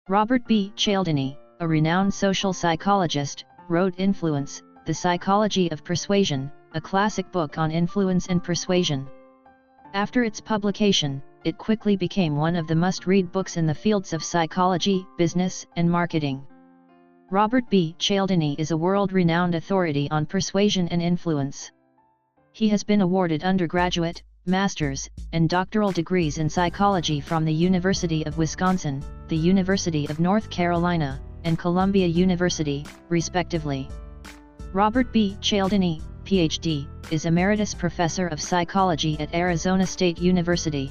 Robert B. Cialdini, a renowned social psychologist, wrote Influence, The Psychology of Persuasion, a classic book on influence and persuasion. After its publication, it quickly became one of the must-read books in the fields of psychology, business, and marketing. Robert B. Cialdini is a world-renowned authority on persuasion and influence. He has been awarded undergraduate, master's, and doctoral degrees in psychology from the University of Wisconsin, the University of North Carolina, and Columbia University, respectively. Robert B. Cialdini, Ph.D., is Emeritus Professor of Psychology at Arizona State University.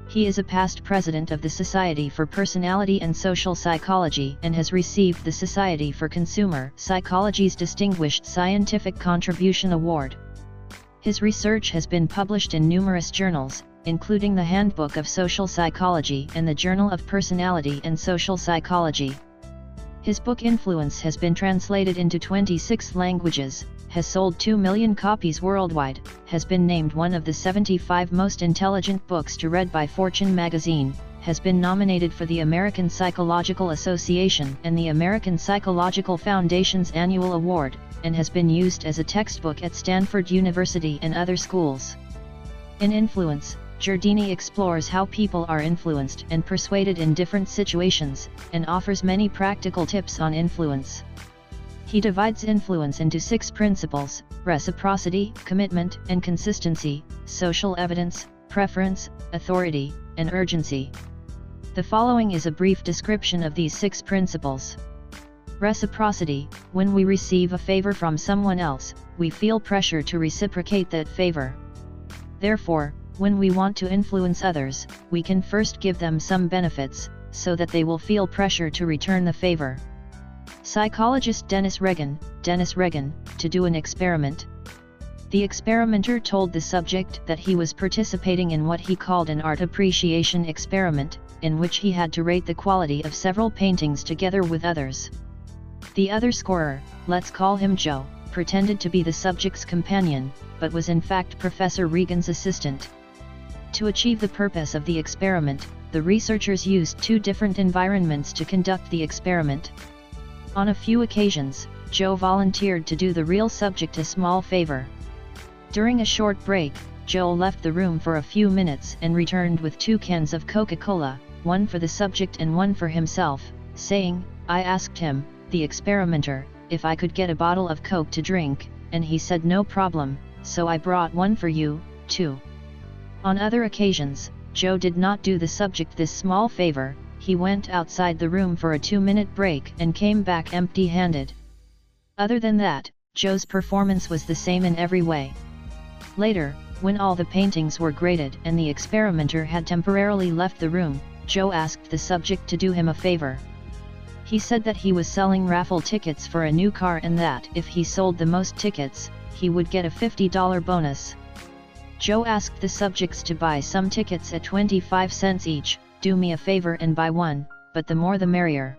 He is a past president of the Society for Personality and Social Psychology and has received the Society for Consumer Psychology's Distinguished Scientific Contribution Award. His research has been published in numerous journals, including the Handbook of Social Psychology and the Journal of Personality and Social Psychology. His book Influence has been translated into 26 languages, has sold 2 million copies worldwide, has been named one of the 75 most intelligent books to read by Fortune magazine, has been nominated for the American Psychological Association and the American Psychological Foundation's annual award, and has been used as a textbook at Stanford University and other schools. In Influence, Cialdini explores how people are influenced and persuaded in different situations, and offers many practical tips on influence. He divides influence into 6 principles: reciprocity, commitment and consistency, social evidence, preference, authority, and urgency. The following is a brief description of these 6 principles. Reciprocity: when we receive a favor from someone else, we feel pressure to reciprocate that favor. Therefore, when we want to influence others, we can first give them some benefits, so that they will feel pressure to return the favor. Psychologist Dennis Regan, to do an experiment. The experimenter told the subject that he was participating in what he called an art appreciation experiment, in which he had to rate the quality of several paintings together with others. The other scorer, let's call him Joe, pretended to be the subject's companion, but was in fact Professor Regan's assistant. To achieve the purpose of the experiment, the researchers used 2 different environments to conduct the experiment. On a few occasions, Joe volunteered to do the real subject a small favor. During a short break, Joe left the room for a few minutes and returned with 2 cans of Coca-Cola, one for the subject and one for himself, saying, "I asked him, the experimenter, if I could get a bottle of Coke to drink, and he said no problem, so I brought one for you, too." On other occasions, Joe did not do the subject this small favor. He went outside the room for a 2-minute break and came back empty-handed. Other than that, Joe's performance was the same in every way. Later, when all the paintings were graded and the experimenter had temporarily left the room, Joe asked the subject to do him a favor. He said that he was selling raffle tickets for a new car and that if he sold the most tickets, he would get a $50 bonus. Joe asked the subjects to buy some tickets at 25 cents each. "Do me a favor and buy one, but the more the merrier."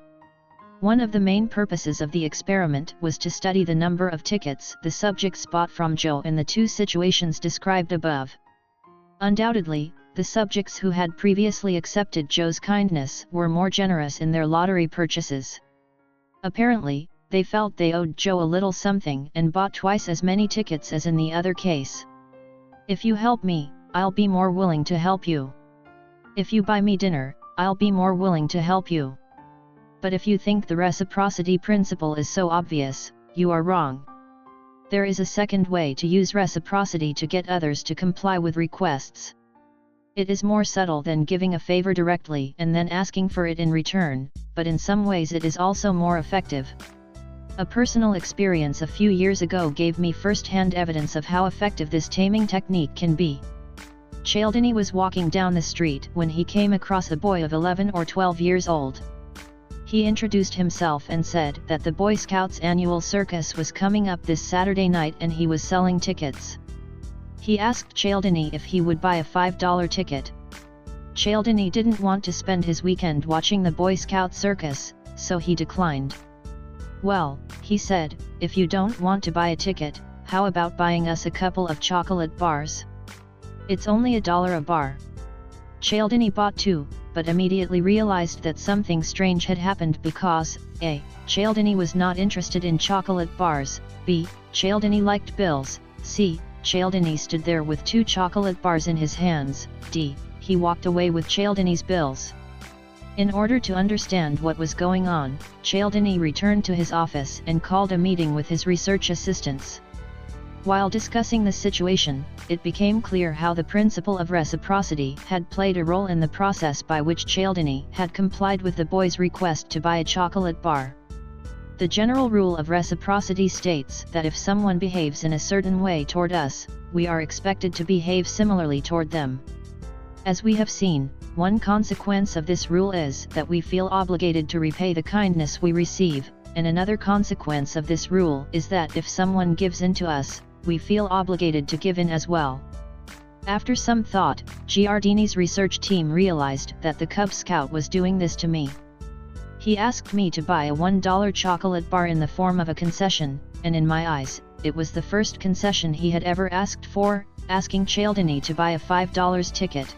One of the main purposes of the experiment was to study the number of tickets the subjects bought from Joe in the 2 situations described above. Undoubtedly, the subjects who had previously accepted Joe's kindness were more generous in their lottery purchases. Apparently, they felt they owed Joe a little something and bought twice as many tickets as in the other case. "If you help me, I'll be more willing to help you. If you buy me dinner, I'll be more willing to help you." But if you think the reciprocity principle is so obvious, you are wrong. There is a second way to use reciprocity to get others to comply with requests. It is more subtle than giving a favor directly and then asking for it in return, but in some ways it is also more effective. A personal experience a few years ago gave me first-hand evidence of how effective this taming technique can be. Cialdini was walking down the street when he came across a boy of 11 or 12 years old. He introduced himself and said that the Boy Scouts annual circus was coming up this Saturday night and he was selling tickets. He asked Cialdini if he would buy a $5 ticket. Cialdini didn't want to spend his weekend watching the Boy Scout circus, so he declined. "Well," he said, "if you don't want to buy a ticket, how about buying us a couple of chocolate bars? It's only $1 a bar." Cialdini bought 2, but immediately realized that something strange had happened because A. Cialdini was not interested in chocolate bars, B. Cialdini liked bills, C. Cialdini stood there with 2 chocolate bars in his hands, D. He walked away with Cialdini's bills. In order to understand what was going on, Cialdini returned to his office and called a meeting with his research assistants. While discussing the situation, it became clear how the principle of reciprocity had played a role in the process by which Cialdini had complied with the boy's request to buy a chocolate bar. The general rule of reciprocity states that if someone behaves in a certain way toward us, we are expected to behave similarly toward them. As we have seen, one consequence of this rule is that we feel obligated to repay the kindness we receive, and another consequence of this rule is that if someone gives in to us, we feel obligated to give in as well. After some thought, Cialdini's research team realized that the Cub Scout was doing this to me. He asked me to buy a $1 chocolate bar in the form of a concession, and in my eyes, it was the first concession he had ever asked for, asking Cialdini to buy a $5 ticket.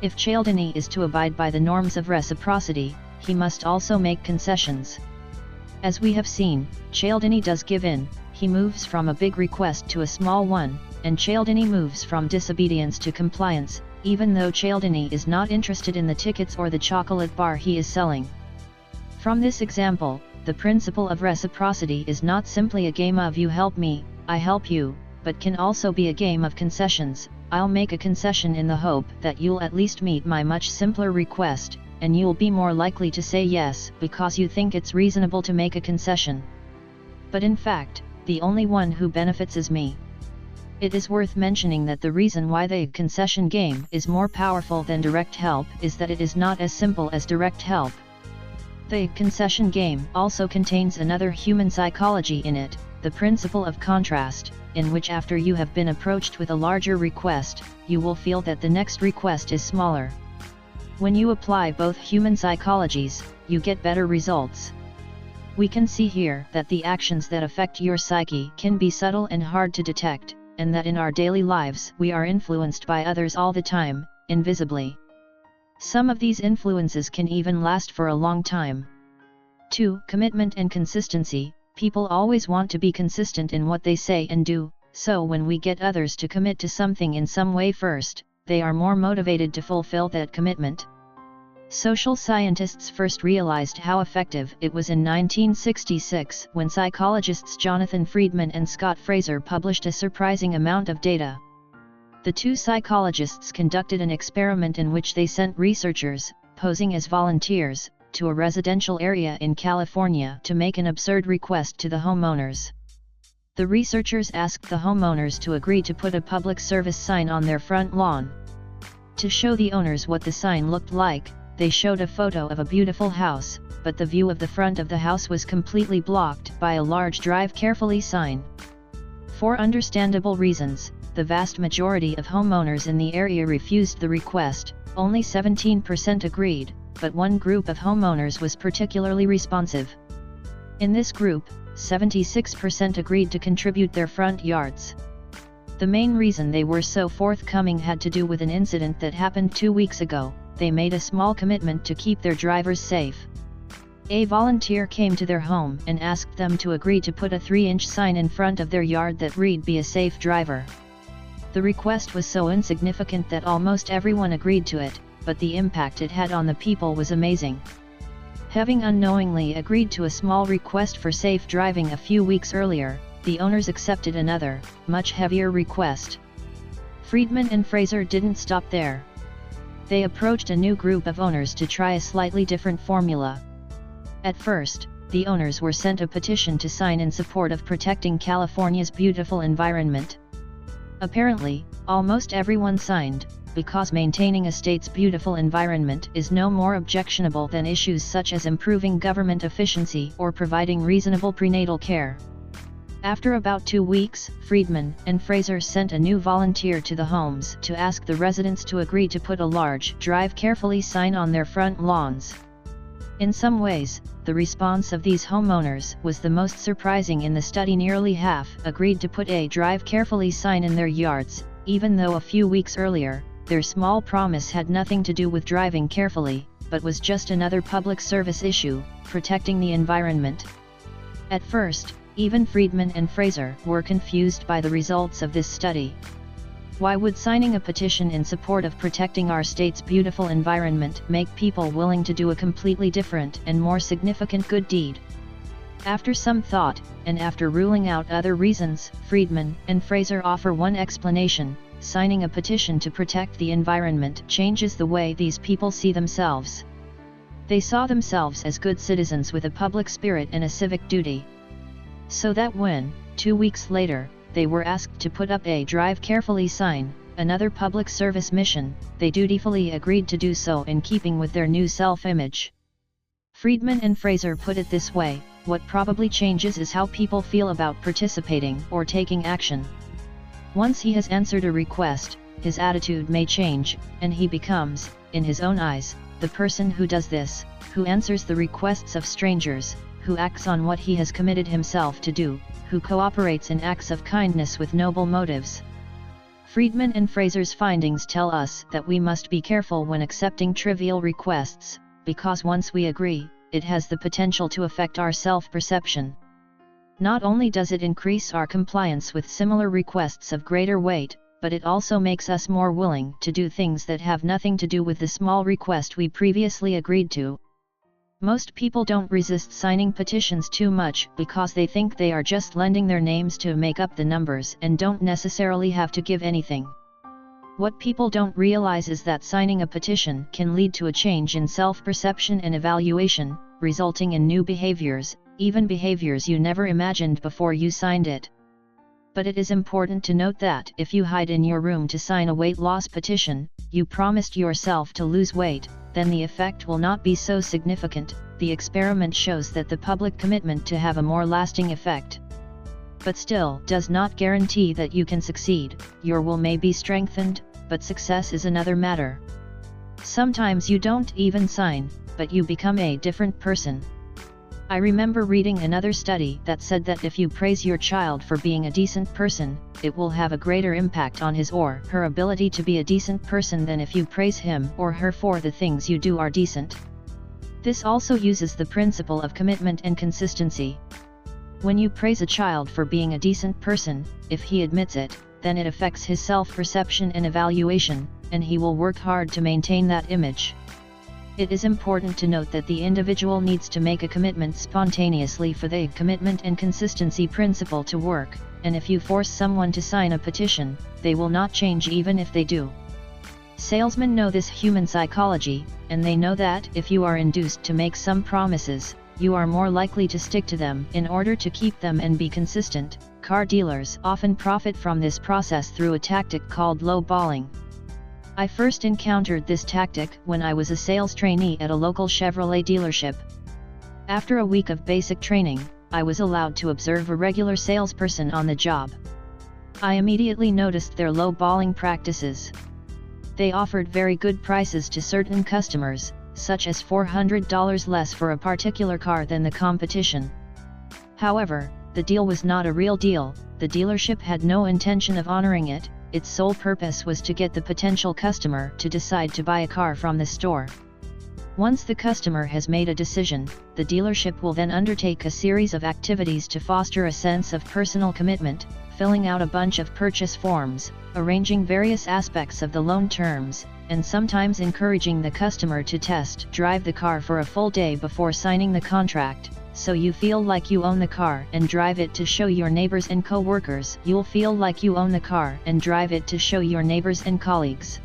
If Cialdini is to abide by the norms of reciprocity, he must also make concessions. As we have seen, Cialdini does give in. He moves from a big request to a small one, and Cialdini moves from disobedience to compliance, even though Cialdini is not interested in the tickets or the chocolate bar he is selling. From this example, the principle of reciprocity is not simply a game of you help me, I help you, but can also be a game of concessions. I'll make a concession in the hope that you'll at least meet my much simpler request, and you'll be more likely to say yes because you think it's reasonable to make a concession. But in fact, the only one who benefits is me. It is worth mentioning that the reason why the concession game is more powerful than direct help is that it is not as simple as direct help. The concession game also contains another human psychology in it, the principle of contrast, in which after you have been approached with a larger request, you will feel that the next request is smaller. When you apply both human psychologies, you get better results. We can see here that the actions that affect your psyche can be subtle and hard to detect, and that in our daily lives we are influenced by others all the time, invisibly. Some of these influences can even last for a long time. 2. Commitment and consistency. People always want to be consistent in what they say and do, so when we get others to commit to something in some way first, they are more motivated to fulfill that commitment. Social scientists first realized how effective it was in 1966 when psychologists Jonathan Friedman and Scott Fraser published a surprising amount of data. The 2 psychologists conducted an experiment in which they sent researchers, posing as volunteers, to a residential area in California to make an absurd request to the homeowners. The researchers asked the homeowners to agree to put a public service sign on their front lawn. To show the owners what the sign looked like, they showed a photo of a beautiful house, but the view of the front of the house was completely blocked by a large "Drive Carefully" sign. For understandable reasons, the vast majority of homeowners in the area refused the request, only 17% agreed, but one group of homeowners was particularly responsive. In this group, 76% agreed to contribute their front yards. The main reason they were so forthcoming had to do with an incident that happened 2 weeks ago. They made a small commitment to keep their drivers safe. A volunteer came to their home and asked them to agree to put a 3-inch sign in front of their yard that read "Be a safe driver." The request was so insignificant that almost everyone agreed to it, but the impact it had on the people was amazing. Having unknowingly agreed to a small request for safe driving a few weeks earlier, the owners accepted another, much heavier request. Friedman and Fraser didn't stop there. They approached a new group of owners to try a slightly different formula. At first, the owners were sent a petition to sign in support of protecting California's beautiful environment. Apparently, almost everyone signed, because maintaining a state's beautiful environment is no more objectionable than issues such as improving government efficiency or providing reasonable prenatal care. After about 2 weeks, Friedman and Fraser sent a new volunteer to the homes to ask the residents to agree to put a large "Drive Carefully" sign on their front lawns. In some ways, the response of these homeowners was the most surprising in the study. Nearly half agreed to put a "Drive Carefully" sign in their yards, even though a few weeks earlier, Their small promise had nothing to do with driving carefully, but was just another public service issue, protecting the environment. At first, even Friedman and Fraser were confused by the results of this study. Why would signing a petition in support of protecting our state's beautiful environment make people willing to do a completely different and more significant good deed? After some thought, and after ruling out other reasons, Friedman and Fraser offer one explanation: signing a petition to protect the environment changes the way these people see themselves. They saw themselves as good citizens with a public spirit and a civic duty. So that when, 2 weeks later, they were asked to put up a "Drive Carefully" sign, another public service mission, they dutifully agreed to do so in keeping with their new self-image. Friedman and Fraser put it this way: what probably changes is how people feel about participating or taking action. Once he has answered a request, his attitude may change, and he becomes, in his own eyes, the person who does this, who answers the requests of strangers, who acts on what he has committed himself to do, who cooperates in acts of kindness with noble motives. Friedman and Fraser's findings tell us that we must be careful when accepting trivial requests, because once we agree, it has the potential to affect our self-perception. Not only does it increase our compliance with similar requests of greater weight, but it also makes us more willing to do things that have nothing to do with the small request we previously agreed to. Most people don't resist signing petitions too much because they think they are just lending their names to make up the numbers and don't necessarily have to give anything. What people don't realize is that signing a petition can lead to a change in self-perception and evaluation, resulting in new behaviors, even behaviors you never imagined before you signed it. But it is important to note that if you hide in your room to sign a weight loss petition, you promised yourself to lose weight, then the effect will not be so significant. The experiment shows that the public commitment to have a more lasting effect, but still does not guarantee that you can succeed. Your will may be strengthened, but success is another matter. Sometimes you don't even sign, but you become a different person. I remember reading another study that said that if you praise your child for being a decent person, it will have a greater impact on his or her ability to be a decent person than if you praise him or her for the things you do are decent. This also uses the principle of commitment and consistency. When you praise a child for being a decent person, if he admits it, then it affects his self-perception and evaluation, and he will work hard to maintain that image. It is important to note that the individual needs to make a commitment spontaneously for the commitment and consistency principle to work, and if you force someone to sign a petition, they will not change even if they do. Salesmen know this human psychology, and they know that if you are induced to make some promises, you are more likely to stick to them in order to keep them and be consistent. Car dealers often profit from this process through a tactic called lowballing. I first encountered this tactic when I was a sales trainee at a local Chevrolet dealership. After a week of basic training, I was allowed to observe a regular salesperson on the job. I immediately noticed their lowballing practices. They offered very good prices to certain customers, such as $400 less for a particular car than the competition. However, the deal was not a real deal. The dealership had no intention of honoring it. Its sole purpose was to get the potential customer to decide to buy a car from the store. Once the customer has made a decision, the dealership will then undertake a series of activities to foster a sense of personal commitment, filling out a bunch of purchase forms, arranging various aspects of the loan terms, and sometimes encouraging the customer to test drive the car for a full day before signing the contract. So you feel like you own the car and drive it to show your neighbors and co-workers. You'll feel like you own the car and drive it to show your neighbors and colleagues.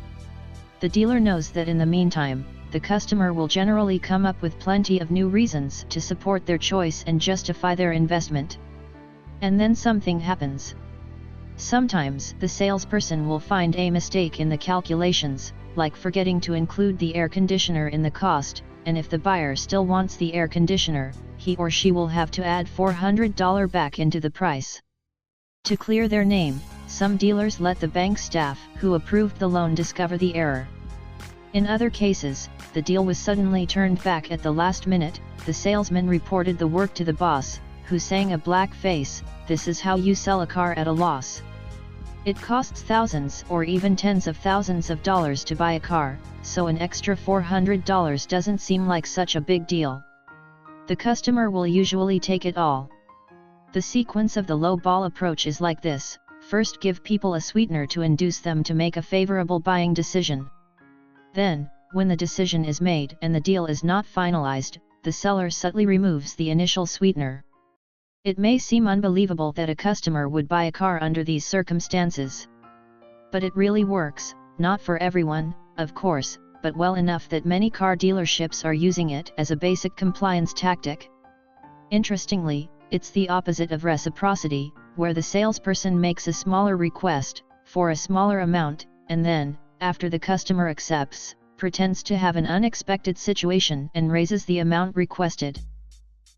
The dealer knows that in the meantime, the customer will generally come up with plenty of new reasons to support their choice and justify their investment. And then something happens. Sometimes the salesperson will find a mistake in the calculations, like forgetting to include the air conditioner in the cost, and if the buyer still wants the air conditioner, he or she will have to add $400 back into the price. To clear their name, some dealers let the bank staff who approved the loan discover the error. In other cases, the deal was suddenly turned back at the last minute. The salesman reported the work to the boss, who sang a black face, "This is how you sell a car at a loss." It costs thousands or even tens of thousands of dollars to buy a car, so an extra $400 doesn't seem like such a big deal. The customer will usually take it all. The sequence of the low ball approach is like this: first give people a sweetener to induce them to make a favorable buying decision. Then, when the decision is made and the deal is not finalized, the seller subtly removes the initial sweetener. It may seem unbelievable that a customer would buy a car under these circumstances. But it really works, not for everyone, of course, but well enough that many car dealerships are using it as a basic compliance tactic. Interestingly, it's the opposite of reciprocity, where the salesperson makes a smaller request, for a smaller amount, and then, after the customer accepts, pretends to have an unexpected situation and raises the amount requested.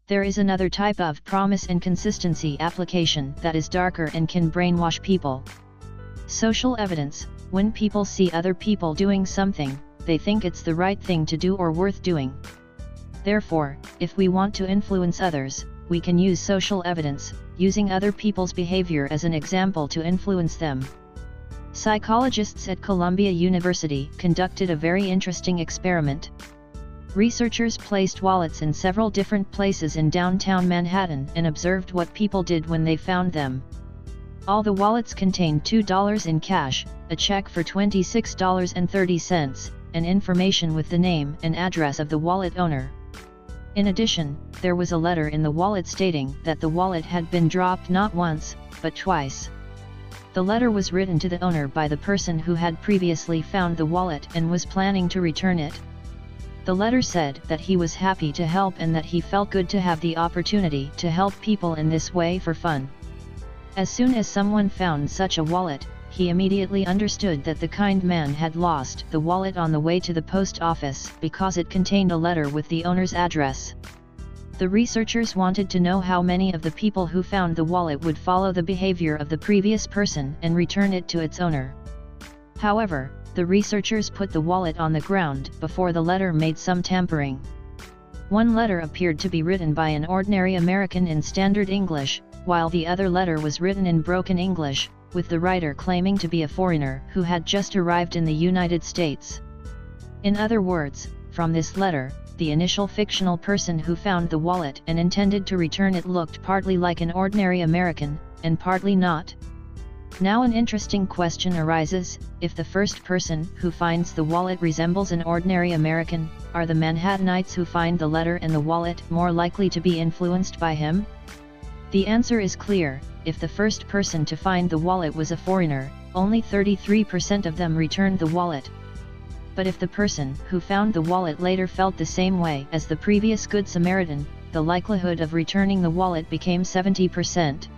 There is another type of promise and consistency application that is darker and can brainwash people. Social evidence: when people see other people doing something, they think it's the right thing to do or worth doing. Therefore, if we want to influence others, we can use social evidence, using other people's behavior as an example to influence them. Psychologists at Columbia University conducted a very interesting experiment. Researchers placed wallets in several different places in downtown Manhattan and observed what people did when they found them. All the wallets contained $2 in cash, a check for $26.30, and information with the name and address of the wallet owner. In addition, there was a letter in the wallet stating that the wallet had been dropped not once, but twice. The letter was written to the owner by the person who had previously found the wallet and was planning to return it. The letter said that he was happy to help and that he felt good to have the opportunity to help people in this way for fun. As soon as someone found such a wallet, he immediately understood that the kind man had lost the wallet on the way to the post office because it contained a letter with the owner's address. The researchers wanted to know how many of the people who found the wallet would follow the behavior of the previous person and return it to its owner. However, the researchers put the wallet on the ground before the letter made some tampering. One letter appeared to be written by an ordinary American in standard English, while the other letter was written in broken English, with the writer claiming to be a foreigner who had just arrived in the United States. In other words, from this letter, the initial fictional person who found the wallet and intended to return it looked partly like an ordinary American, and partly not. Now an interesting question arises: if the first person who finds the wallet resembles an ordinary American, are the Manhattanites who find the letter and the wallet more likely to be influenced by him? The answer is clear: if the first person to find the wallet was a foreigner, only 33% of them returned the wallet. But if the person who found the wallet later felt the same way as the previous Good Samaritan, the likelihood of returning the wallet became 70%.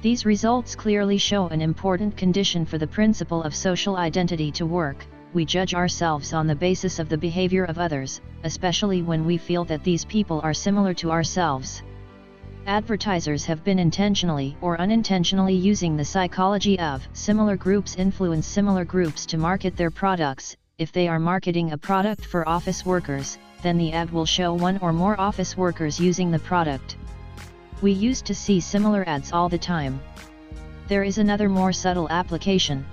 These results clearly show an important condition for the principle of social identity to work: we judge ourselves on the basis of the behavior of others, especially when we feel that these people are similar to ourselves. Advertisers have been intentionally or unintentionally using the psychology of similar groups influence similar groups to market their products. If they are marketing a product for office workers, then the ad will show one or more office workers using the product. We used to see similar ads all the time. There is another more subtle application.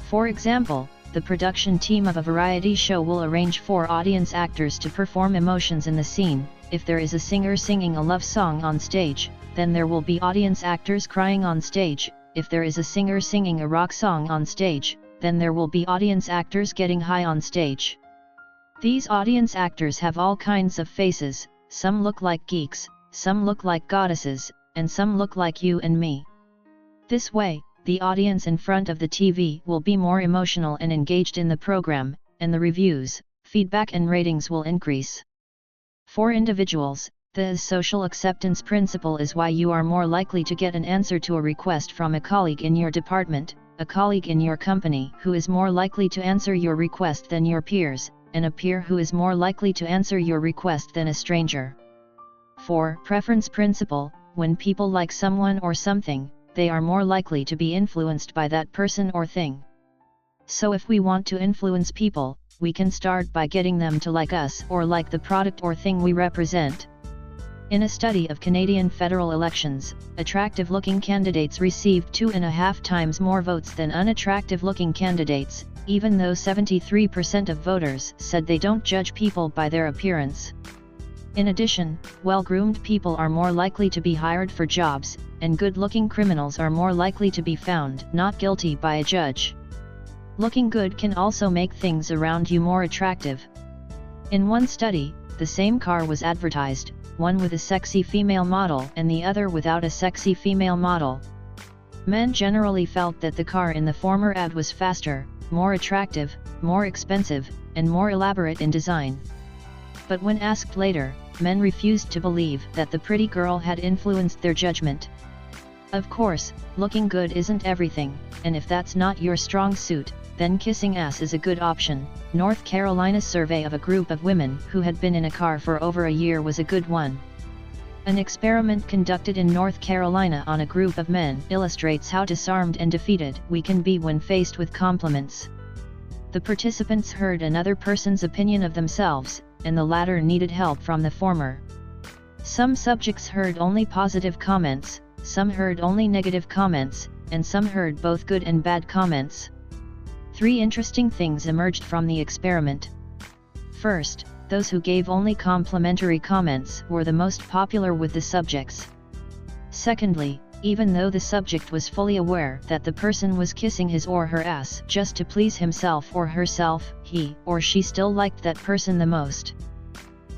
For example, the production team of a variety show will arrange 4 audience actors to perform emotions in the scene. If there is a singer singing a love song on stage, then there will be audience actors crying on stage. If there is a singer singing a rock song on stage, then there will be audience actors getting high on stage. These audience actors have all kinds of faces: some look like geeks, some look like goddesses, and some look like you and me. This way, the audience in front of the TV will be more emotional and engaged in the program, and the reviews, feedback and ratings will increase. For individuals, the social acceptance principle is why you are more likely to get an answer to a request from a colleague in your department, a colleague in your company who is more likely to answer your request than your peers, and a peer who is more likely to answer your request than a stranger. For preference principle, when people like someone or something, they are more likely to be influenced by that person or thing. So if we want to influence people, we can start by getting them to like us or like the product or thing we represent. In a study of Canadian federal elections, attractive-looking candidates received 2.5 times more votes than unattractive-looking candidates, even though 73% of voters said they don't judge people by their appearance. In addition, well-groomed people are more likely to be hired for jobs, and good-looking criminals are more likely to be found not guilty by a judge. Looking good can also make things around you more attractive. In one study, the same car was advertised, one with a sexy female model and the other without a sexy female model. Men generally felt that the car in the former ad was faster, more attractive, more expensive, and more elaborate in design. But when asked later, men refused to believe that the pretty girl had influenced their judgment. Of course, looking good isn't everything, and if that's not your strong suit, then kissing ass is a good option. North Carolina's survey of a group of women who had been in a car for over a year was a good one. An experiment conducted in North Carolina on a group of men illustrates how disarmed and defeated we can be when faced with compliments. The participants heard another person's opinion of themselves, and the latter needed help from the former. Some subjects heard only positive comments, some heard only negative comments, and some heard both good and bad comments. 3 interesting things emerged from the experiment. First, those who gave only complimentary comments were the most popular with the subjects. Secondly, even though the subject was fully aware that the person was kissing his or her ass just to please himself or herself, he or she still liked that person the most.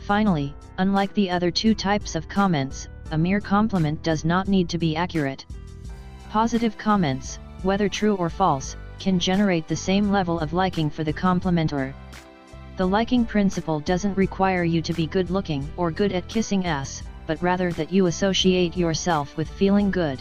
Finally, unlike the other 2 types of comments, a mere compliment does not need to be accurate. Positive comments, whether true or false, can generate the same level of liking for the complimenter. The liking principle doesn't require you to be good looking or good at kissing ass, but rather that you associate yourself with feeling good.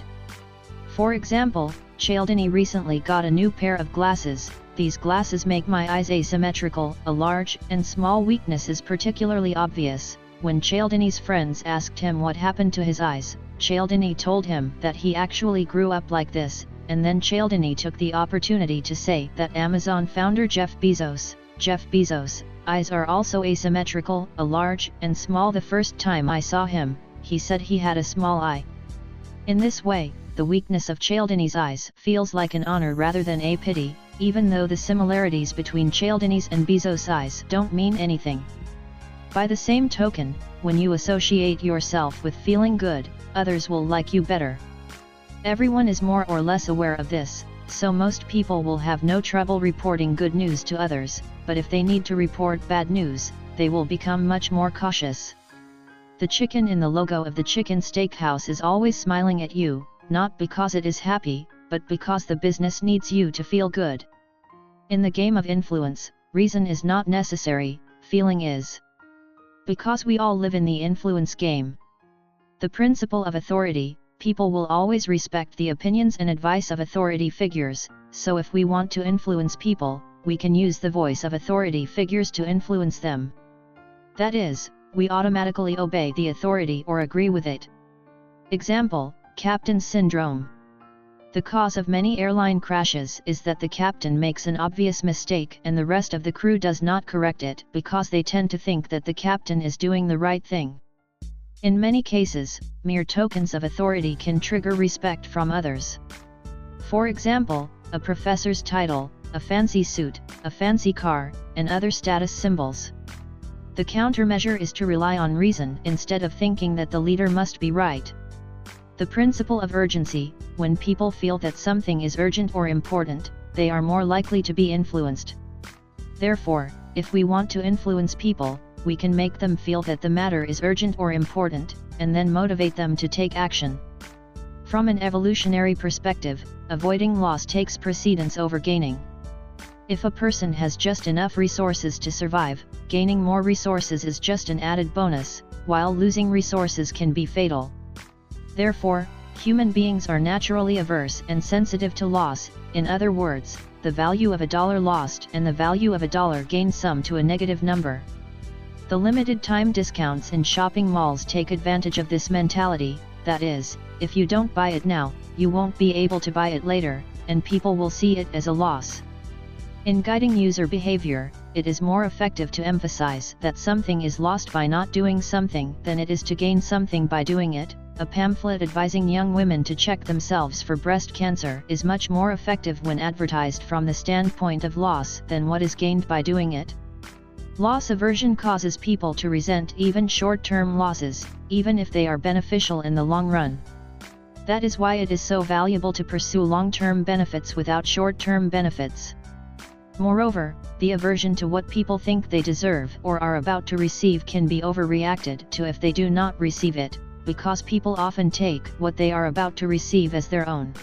For example, Cialdini recently got a new pair of glasses. These glasses make my eyes asymmetrical. A large and small weakness is particularly obvious. When Cialdini's friends asked him what happened to his eyes, Cialdini told him that he actually grew up like this, and then Cialdini took the opportunity to say that Amazon founder Jeff Bezos' eyes are also asymmetrical, a large and small. The first time I saw him, he said he had a small eye. In this way, the weakness of Cialdini's eyes feels like an honor rather than a pity, even though the similarities between Cialdini's and Bezos' eyes don't mean anything. By the same token, when you associate yourself with feeling good, others will like you better. Everyone is more or less aware of this, so most people will have no trouble reporting good news to others, but if they need to report bad news, they will become much more cautious. The chicken in the logo of the chicken steakhouse is always smiling at you, not because it is happy, but because the business needs you to feel good. In the game of influence, reason is not necessary, feeling is. Because we all live in the influence game. The principle of authority. People will always respect the opinions and advice of authority figures, so if we want to influence people, we can use the voice of authority figures to influence them. That is, we automatically obey the authority or agree with it. Example, captain syndrome. The cause of many airline crashes is that the captain makes an obvious mistake and the rest of the crew does not correct it because they tend to think that the captain is doing the right thing. In many cases, mere tokens of authority can trigger respect from others. For example, a professor's title, a fancy suit, a fancy car, and other status symbols. The countermeasure is to rely on reason instead of thinking that the leader must be right. The principle of urgency. When people feel that something is urgent or important, they are more likely to be influenced. Therefore, if we want to influence people, we can make them feel that the matter is urgent or important, and then motivate them to take action. From an evolutionary perspective, avoiding loss takes precedence over gaining. If a person has just enough resources to survive, gaining more resources is just an added bonus, while losing resources can be fatal. Therefore, human beings are naturally averse and sensitive to loss. In other words, the value of $1 lost and the value of $1 gained sum to a negative number. The limited time discounts in shopping malls take advantage of this mentality, that is, if you don't buy it now, you won't be able to buy it later, and people will see it as a loss. In guiding user behavior, it is more effective to emphasize that something is lost by not doing something than it is to gain something by doing it. A pamphlet advising young women to check themselves for breast cancer is much more effective when advertised from the standpoint of loss than what is gained by doing it. Loss aversion causes people to resent even short-term losses, even if they are beneficial in the long run. That is why it is so valuable to pursue long-term benefits without short-term benefits. Moreover, the aversion to what people think they deserve or are about to receive can be overreacted to if they do not receive it, because people often take what they are about to receive as their own.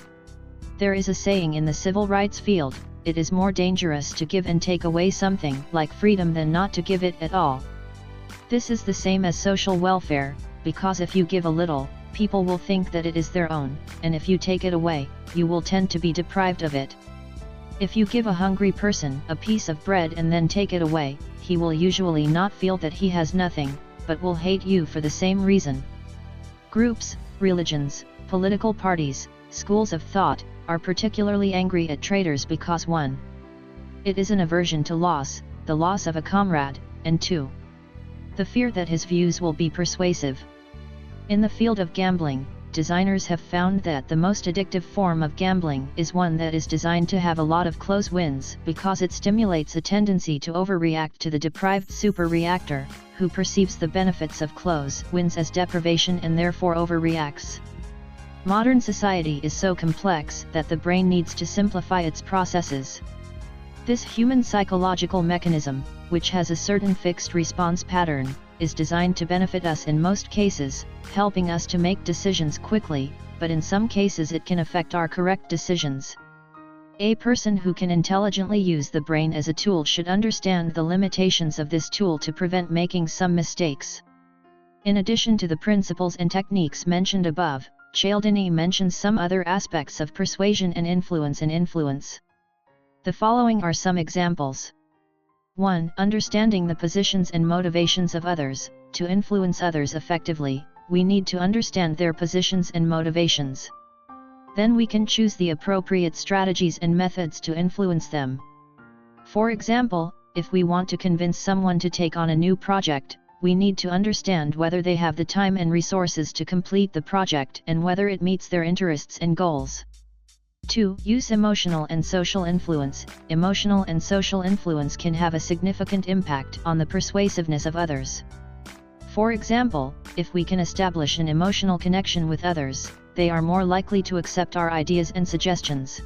There is a saying in the civil rights field, it is more dangerous to give and take away something like freedom than not to give it at all. This is the same as social welfare, because if you give a little, people will think that it is their own, and if you take it away, you will tend to be deprived of it. If you give a hungry person a piece of bread and then take it away, he will usually not feel that he has nothing, but will hate you for the same reason. Groups, religions, political parties, schools of thought, are particularly angry at traitors because 1. It is an aversion to loss, the loss of a comrade, and 2. The fear that his views will be persuasive. In the field of gambling, designers have found that the most addictive form of gambling is one that is designed to have a lot of close wins because it stimulates a tendency to overreact to the deprived super-reactor, who perceives the benefits of close wins as deprivation and therefore overreacts. Modern society is so complex that the brain needs to simplify its processes. This human psychological mechanism, which has a certain fixed response pattern, is designed to benefit us in most cases, helping us to make decisions quickly, but in some cases it can affect our correct decisions. A person who can intelligently use the brain as a tool should understand the limitations of this tool to prevent making some mistakes. In addition to the principles and techniques mentioned above, Cialdini mentions some other aspects of persuasion and influence. The following are some examples. 1. Understanding the positions and motivations of others. To influence others effectively, we need to understand their positions and motivations. Then we can choose the appropriate strategies and methods to influence them. For example, if we want to convince someone to take on a new project, we need to understand whether they have the time and resources to complete the project and whether it meets their interests and goals. 2. Use emotional and social influence. Emotional and social influence can have a significant impact on the persuasiveness of others. For example, if we can establish an emotional connection with others, they are more likely to accept our ideas and suggestions.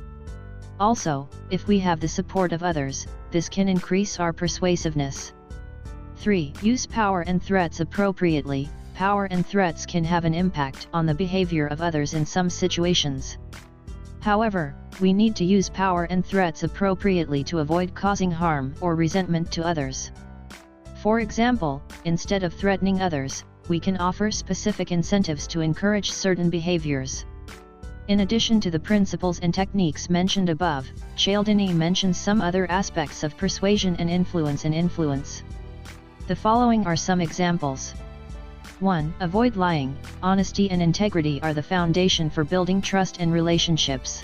Also, if we have the support of others, this can increase our persuasiveness. 3. Use power and threats appropriately. Power and threats can have an impact on the behavior of others in some situations. However, we need to use power and threats appropriately to avoid causing harm or resentment to others. For example, instead of threatening others, we can offer specific incentives to encourage certain behaviors. In addition to the principles and techniques mentioned above, Cialdini mentions some other aspects of persuasion and influence. The following are some examples. 1. Avoid lying. Honesty and integrity are the foundation for building trust and relationships.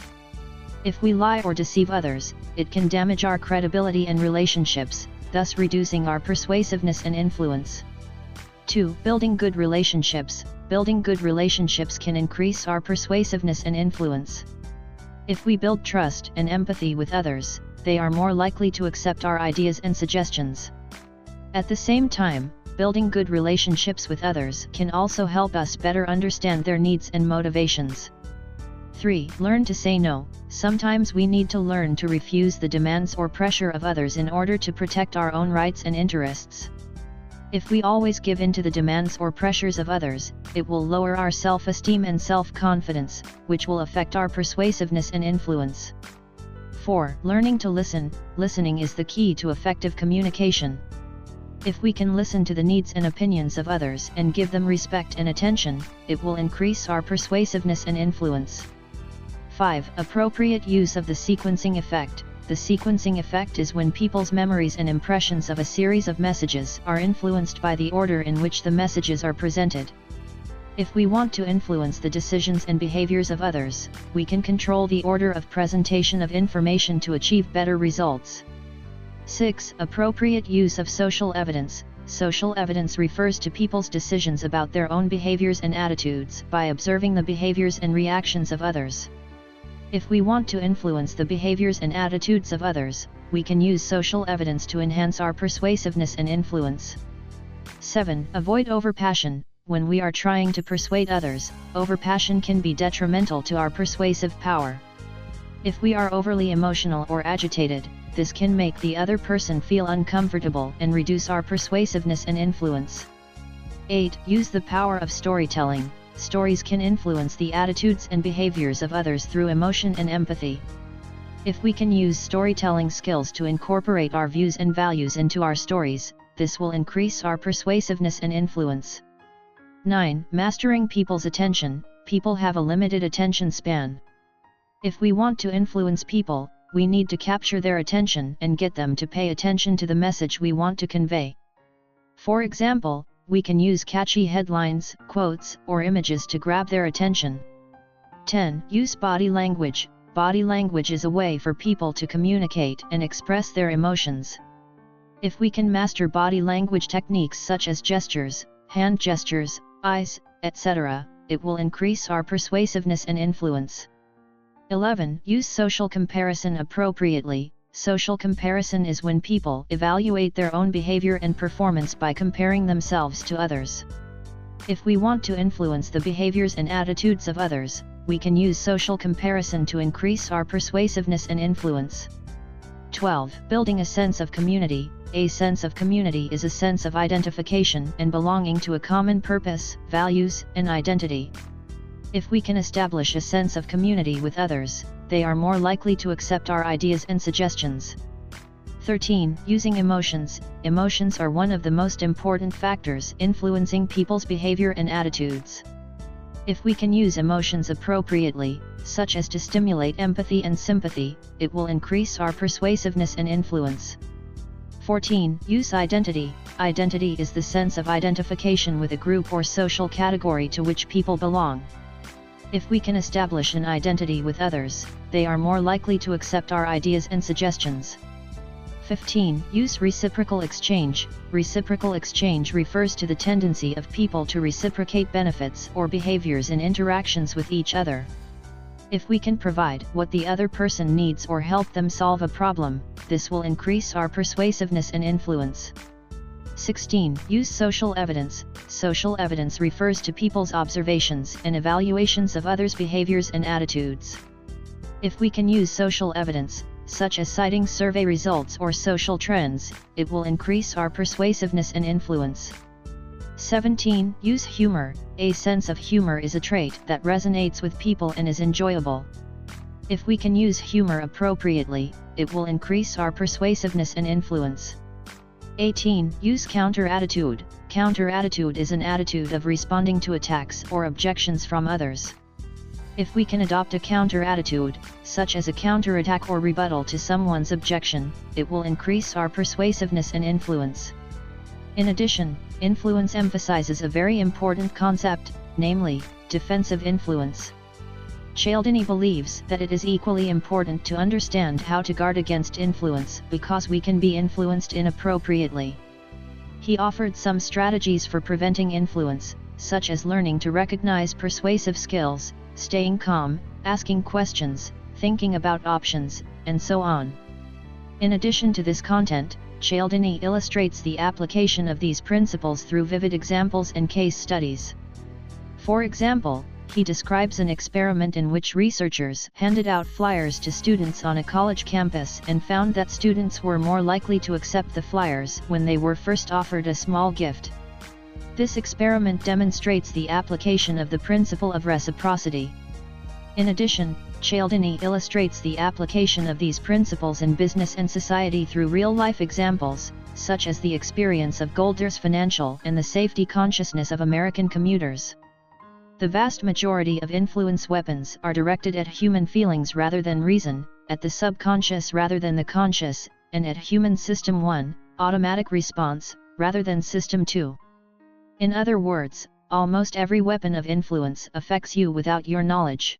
If we lie or deceive others, it can damage our credibility and relationships, thus reducing our persuasiveness and influence. 2. Building good relationships. Building good relationships can increase our persuasiveness and influence. If we build trust and empathy with others, they are more likely to accept our ideas and suggestions. At the same time, building good relationships with others can also help us better understand their needs and motivations. 3. Learn to say no. Sometimes we need to learn to refuse the demands or pressure of others in order to protect our own rights and interests. If we always give in to the demands or pressures of others, it will lower our self-esteem and self-confidence, which will affect our persuasiveness and influence. 4. Learning to listen. Listening is the key to effective communication. If we can listen to the needs and opinions of others and give them respect and attention, it will increase our persuasiveness and influence. 5. Appropriate use of the sequencing effect. The sequencing effect is when people's memories and impressions of a series of messages are influenced by the order in which the messages are presented. If we want to influence the decisions and behaviors of others, we can control the order of presentation of information to achieve better results. 6. Appropriate use of social evidence. Social evidence refers to people's decisions about their own behaviors and attitudes by observing the behaviors and reactions of others. If we want to influence the behaviors and attitudes of others, we can use social evidence to enhance our persuasiveness and influence. 7. Avoid overpassion. When we are trying to persuade others, overpassion can be detrimental to our persuasive power. If we are overly emotional or agitated, this can make the other person feel uncomfortable and reduce our persuasiveness and influence. 8. Use the power of storytelling. Stories can influence the attitudes and behaviors of others through emotion and empathy. If we can use storytelling skills to incorporate our views and values into our stories, this will increase our persuasiveness and influence. 9. Mastering people's attention. People have a limited attention span. If we want to influence people, we need to capture their attention and get them to pay attention to the message we want to convey. For example, we can use catchy headlines, quotes, or images to grab their attention. 10. Use body language. Body language is a way for people to communicate and express their emotions. If we can master body language techniques such as gestures, hand gestures, eyes, etc., it will increase our persuasiveness and influence. 11. Use social comparison appropriately. Social comparison is when people evaluate their own behavior and performance by comparing themselves to others. If we want to influence the behaviors and attitudes of others, we can use social comparison to increase our persuasiveness and influence. 12. Building a sense of community. A sense of community is a sense of identification and belonging to a common purpose, values, and identity. If we can establish a sense of community with others, they are more likely to accept our ideas and suggestions. 13. Using emotions. Emotions are one of the most important factors influencing people's behavior and attitudes. If we can use emotions appropriately, such as to stimulate empathy and sympathy, it will increase our persuasiveness and influence. 14. Use identity. Identity is the sense of identification with a group or social category to which people belong. If we can establish an identity with others, they are more likely to accept our ideas and suggestions. 15. Use reciprocal exchange. Reciprocal exchange refers to the tendency of people to reciprocate benefits or behaviors in interactions with each other. If we can provide what the other person needs or help them solve a problem, this will increase our persuasiveness and influence. 16. Use social evidence. Social evidence refers to people's observations and evaluations of others' behaviors and attitudes. If we can use social evidence, such as citing survey results or social trends, it will increase our persuasiveness and influence. 17. Use humor. A sense of humor is a trait that resonates with people and is enjoyable. If we can use humor appropriately, it will increase our persuasiveness and influence. 18. Use counter-attitude. Counter-attitude is an attitude of responding to attacks or objections from others. If we can adopt a counter-attitude, such as a counterattack or rebuttal to someone's objection, it will increase our persuasiveness and influence. In addition, influence emphasizes a very important concept, namely, defensive influence. Cialdini believes that it is equally important to understand how to guard against influence because we can be influenced inappropriately. He offered some strategies for preventing influence, such as learning to recognize persuasive skills, staying calm, asking questions, thinking about options, and so on. In addition to this content, Cialdini illustrates the application of these principles through vivid examples and case studies. For example, he describes an experiment in which researchers handed out flyers to students on a college campus and found that students were more likely to accept the flyers when they were first offered a small gift. This experiment demonstrates the application of the principle of reciprocity. In addition, Cialdini illustrates the application of these principles in business and society through real-life examples, such as the experience of Golders Financial and the safety consciousness of American commuters. The vast majority of influence weapons are directed at human feelings rather than reason, at the subconscious rather than the conscious, and at human System 1, automatic response, rather than System 2. In other words, almost every weapon of influence affects you without your knowledge.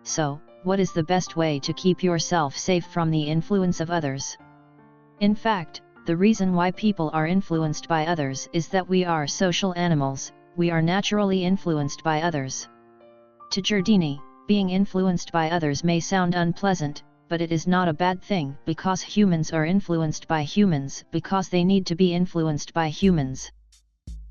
So, what is the best way to keep yourself safe from the influence of others? In fact, the reason why people are influenced by others is that we are social animals, we are naturally influenced by others. To Cialdini, being influenced by others may sound unpleasant, but it is not a bad thing because humans are influenced by humans because they need to be influenced by humans.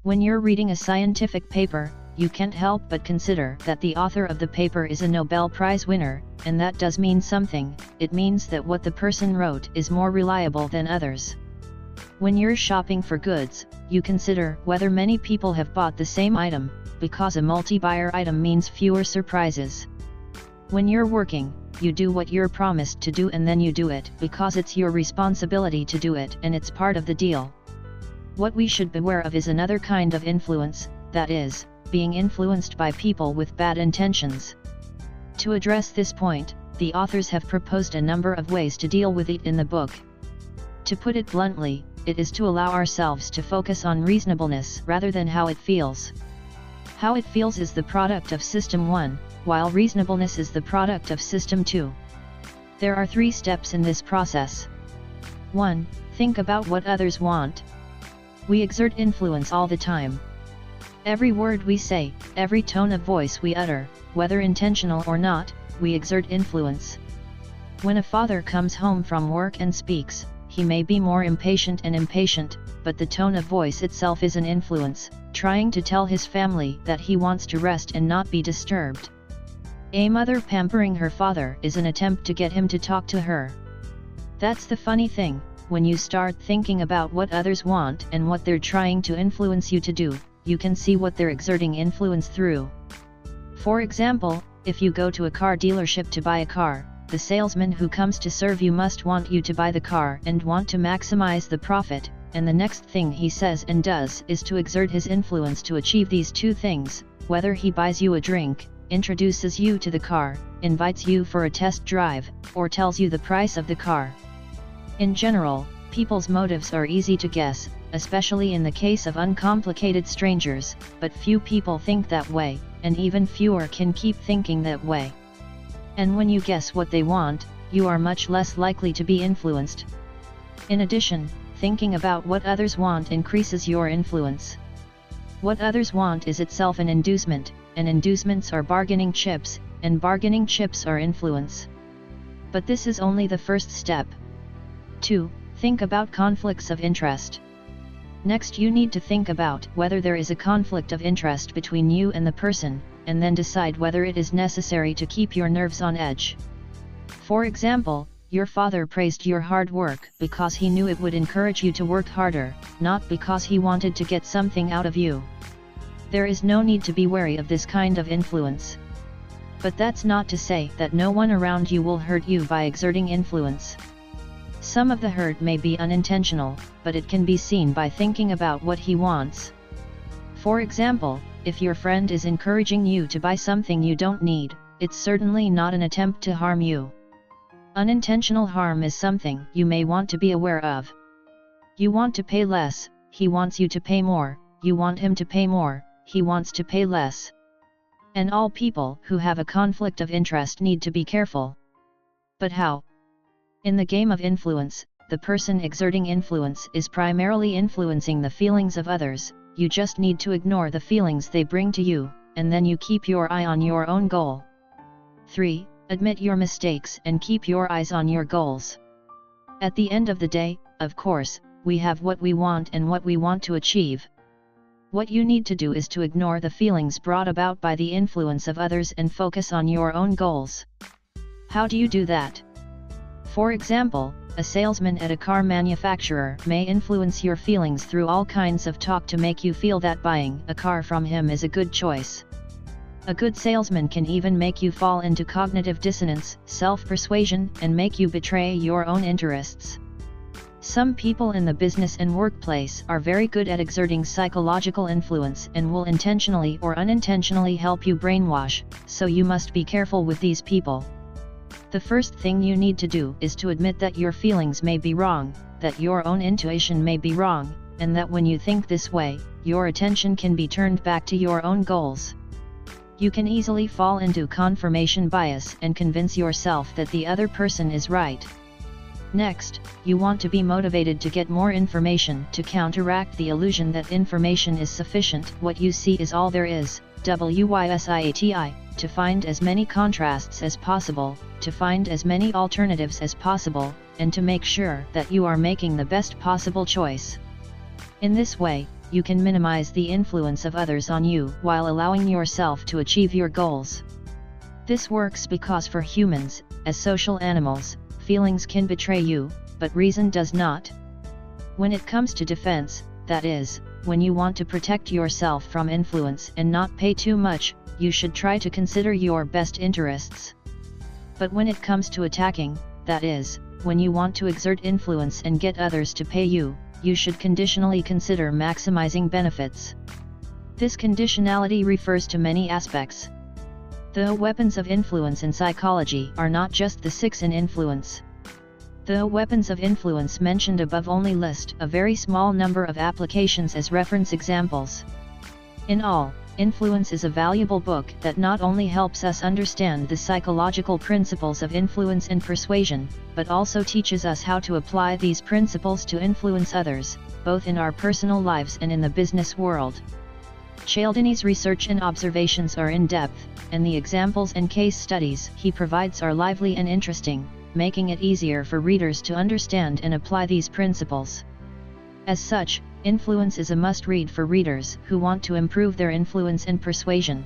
When you're reading a scientific paper, you can't help but consider that the author of the paper is a Nobel Prize winner, and that does mean something. It means that what the person wrote is more reliable than others. When you're shopping for goods, you consider whether many people have bought the same item, because a multi-buyer item means fewer surprises. When you're working, you do what you're promised to do and then you do it because it's your responsibility to do it and it's part of the deal. What we should beware of is another kind of influence, that is, being influenced by people with bad intentions. To address this point, the authors have proposed a number of ways to deal with it in the book. To put it bluntly, it is to allow ourselves to focus on reasonableness rather than how it feels. How it feels is the product of System 1, while reasonableness is the product of System 2. There are 3 steps in this process. 1. Think about what others want. We exert influence all the time. Every word we say, every tone of voice we utter, whether intentional or not, we exert influence. When a father comes home from work and speaks, he may be more impatient, but the tone of voice itself is an influence, trying to tell his family that he wants to rest and not be disturbed. A mother pampering her father is an attempt to get him to talk to her. That's the funny thing, when you start thinking about what others want and what they're trying to influence you to do, you can see what they're exerting influence through. For example, if you go to a car dealership to buy a car, the salesman who comes to serve you must want you to buy the car and want to maximize the profit, and the next thing he says and does is to exert his influence to achieve these 2 things, whether he buys you a drink, introduces you to the car, invites you for a test drive, or tells you the price of the car. In general, people's motives are easy to guess, especially in the case of uncomplicated strangers, but few people think that way, and even fewer can keep thinking that way. And when you guess what they want, you are much less likely to be influenced. In addition, thinking about what others want increases your influence. What others want is itself an inducement, and inducements are bargaining chips, and bargaining chips are influence. But this is only the first step. 2. Think about conflicts of interest. Next, you need to think about whether there is a conflict of interest between you and the person, and then decide whether it is necessary to keep your nerves on edge. For example, your father praised your hard work because he knew it would encourage you to work harder, not because he wanted to get something out of you. There is no need to be wary of this kind of influence. But that's not to say that no one around you will hurt you by exerting influence. Some of the hurt may be unintentional, but it can be seen by thinking about what he wants. For example, if your friend is encouraging you to buy something you don't need, it's certainly not an attempt to harm you. Unintentional harm is something you may want to be aware of. You want to pay less, he wants you to pay more, you want him to pay more, he wants to pay less. And all people who have a conflict of interest need to be careful. But how? In the game of influence, the person exerting influence is primarily influencing the feelings of others. You just need to ignore the feelings they bring to you, and then you keep your eye on your own goal. 3. Admit your mistakes and keep your eyes on your goals. At the end of the day, of course, we have what we want and what we want to achieve. What you need to do is to ignore the feelings brought about by the influence of others and focus on your own goals. How do you do that? For example, a salesman at a car manufacturer may influence your feelings through all kinds of talk to make you feel that buying a car from him is a good choice. A good salesman can even make you fall into cognitive dissonance, self-persuasion, and make you betray your own interests. Some people in the business and workplace are very good at exerting psychological influence and will intentionally or unintentionally help you brainwash, so you must be careful with these people. The first thing you need to do is to admit that your feelings may be wrong, that your own intuition may be wrong, and that when you think this way, your attention can be turned back to your own goals. You can easily fall into confirmation bias and convince yourself that the other person is right. Next, you want to be motivated to get more information to counteract the illusion that information is sufficient. What you see is all there is, WYSIATI, to find as many contrasts as possible, to find as many alternatives as possible, and to make sure that you are making the best possible choice. In this way, you can minimize the influence of others on you while allowing yourself to achieve your goals. This works because for humans, as social animals, feelings can betray you, but reason does not. When it comes to defense, that is, when you want to protect yourself from influence and not pay too much, you should try to consider your best interests. But when it comes to attacking, that is, when you want to exert influence and get others to pay you, you should conditionally consider maximizing benefits. This conditionality refers to many aspects. The weapons of influence in psychology are not just the 6 in influence. The weapons of influence mentioned above only list a very small number of applications as reference examples. In all, Influence is a valuable book that not only helps us understand the psychological principles of influence and persuasion, but also teaches us how to apply these principles to influence others, both in our personal lives and in the business world. Cialdini's research and observations are in-depth, and the examples and case studies he provides are lively and interesting, making it easier for readers to understand and apply these principles. As such, Influence is a must-read for readers who want to improve their influence and persuasion.